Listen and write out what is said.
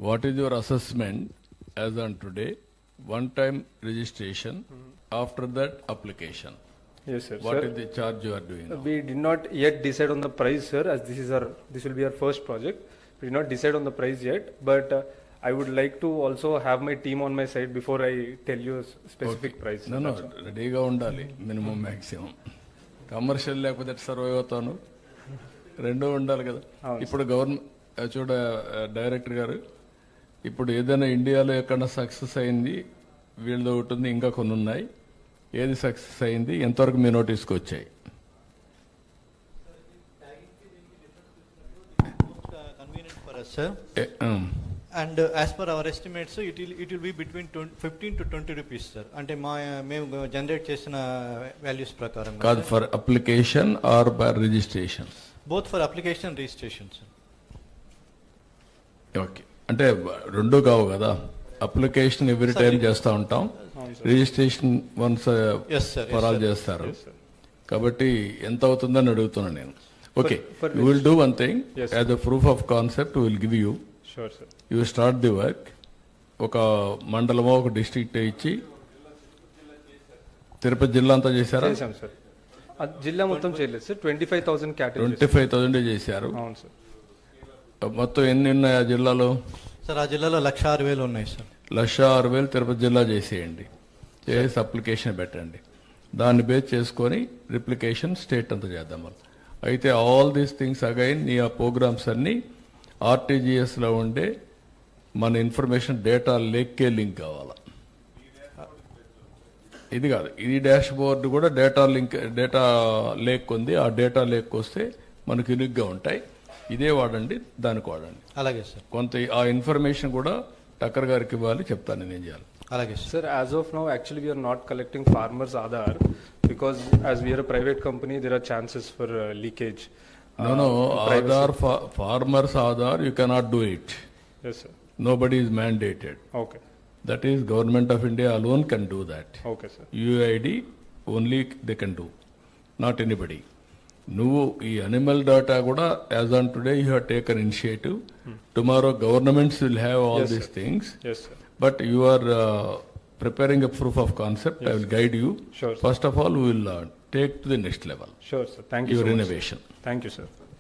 What is your assessment as on today? One-time registration, after that application. Yes, sir. What Sir, is the charge you are doing now? we did not yet decide on the price, sir, as this will be our first project. We did not decide on the price yet, but I would like to also have my team on my side before I tell you a specific price. sir. No, రెడీగా ఉండాలి minimum maximum. Commercial లేకపోతే survive అవుతాను, రెండూ ఉండాలి కదా. ఇప్పుడు government చూడ director గారు, ఇప్పుడు ఏదైనా ఇండియాలో ఎక్కడ సక్సెస్ అయింది వీళ్ళది ఒకటి ఉంది, ఇంకా కొన్ని ఉన్నాయి. ఏది సక్సెస్ అయింది, ఎంతవరకు మీ నోటీస్కి వచ్చాయి? Convenient for us, sir. And as per our estimates, it will be between 15 to 20 rupees, sir. అంటే మేము జనరేట్ చేసిన వాల్యూస్ ప్రకారం కాదు, for application or for registration? Both for application registration, sir. Okay, అంటే రెండు కావు కదా. అప్లికేషన్ ఎవ్రీ టైం చేస్తూ ఉంటాం, రిజిస్ట్రేషన్ వన్స్ ఫర్ ఆల్ చేస్తారు. కాబట్టి ఎంత అవుతుందని అడుగుతున్నాను నేను. Okay, you will do one thing as a proof of concept will give you. Sure, sir. You start the work. ఒక మండలమో ఒక డిస్ట్రిక్ట్ ఇచ్చి, తిరుపతి జిల్లా అంతా చేశారా? చేశాం సార్. జిల్లా మొత్తం చేయలేదు సార్. 25,000 కేటగిరీ. 25,000 చేశారు. అవును సార్. మొత్తం ఎన్ని ఉన్నాయి ఆ జిల్లాలో? సార్, ఆ జిల్లాలో 106,000 ఉన్నాయి, సార్. 106,000 తిరుపతి జిల్లా చేసేయండి. చేసి అప్లికేషన్ పెట్టండి. దాన్ని బేస్ చేసుకొని రిప్లికేషన్ స్టేట్ అంతా చేద్దాం. అయితే ఆల్ దీస్ థింగ్స్ అగైన్ నీ ఆ ప్రోగ్రామ్స్ అన్నీ ఆర్టీజీఎస్లో ఉండే మన ఇన్ఫర్మేషన్ డేటా లేక్కే లింక్ కావాలా. ఇది కాదు, ఇది డాష్ బోర్డ్ కూడా డేటా లేక్ ఉంది. ఆ డేటా లేక్ వస్తే మనకు యూనిక్గా ఉంటాయి. ఇదే వాడండి, దానికి వాడండి. అలాగే సార్. కొంత ఆ ఇన్ఫర్మేషన్ కూడా టక్కర్ గారికి ఇవ్వాలి, చెప్తాను నేను ఏం చేయాలి. అలాగే Sir, as of now, actually we are not collecting farmers' Aadhaar because as we are a private company, there are chances for leakage. No, Aadhaar, farmers Aadhaar, you cannot do it. Yes, sir. Nobody is mandated. Okay. That is Government of India alone can do that. Okay, sir. UID only they can do, not anybody. నువ్వు ఈ animal data కూడా as on today you have taken initiative. Tomorrow governments will have all these things. Yes, sir. But you are preparing a proof of concept. Yes. I will guide you. Sure, sir. First of all, we will take to the next level. Sure, sir. Thank you your so much. innovation. Thank you, sir.